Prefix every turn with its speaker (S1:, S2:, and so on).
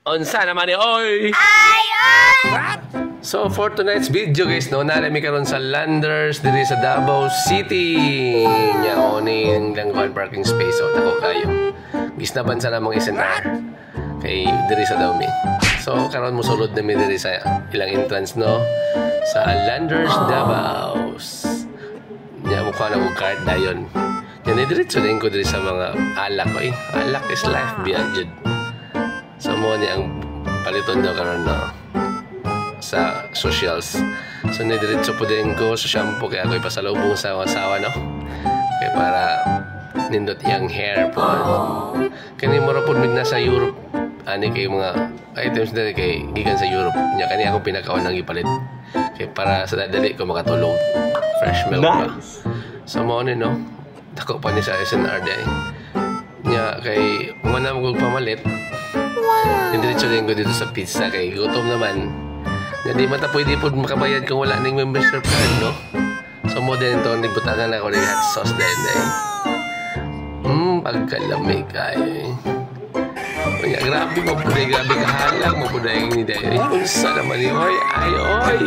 S1: Unsa naman ni oy? So for tonight's video guys, no, nalami karon sa Landers diri sa Davao City. Nya oni lang parking space o tako kayo. Gisnaban sa namang SNR kay diri sa Dawmi. So karon mo sulod na mi diri sa ilang entrance no sa Landers Davao. Nya mukha na ko card dayon. Yan diretso din ko diri sa mga alak ko. Alak is life beyond jud. So mo ni ang paliton daw karon no sa socials. So nidiretso po din ko sa shampoo kaya ako'y pasalubong sa asawa no. Kaya para nindot yung hair po. Kani mo ra po na sa Europe. Ani kay mga items na kay gikan sa Europe. Nya kani ako pinakaon nang ipalit. Kaya para sa dali ko makatulog. Fresh milk pa. So mo ni no. Dako pa ni sa SNR day. Nya kay umana mo pamalit. Nidiretso din ko dito sa pizza kay gutom naman. Hindi man ta pwede po makabayad kung wala ning membership card, no? So, mo din ito, nagbutangan ako ng hot sauce din, eh. Pagkalamig kayo, eh. Grabe mo po dahil, grabe kahalang mo po dahil ni Dahil. Unsa naman yun, oy, ay, oy!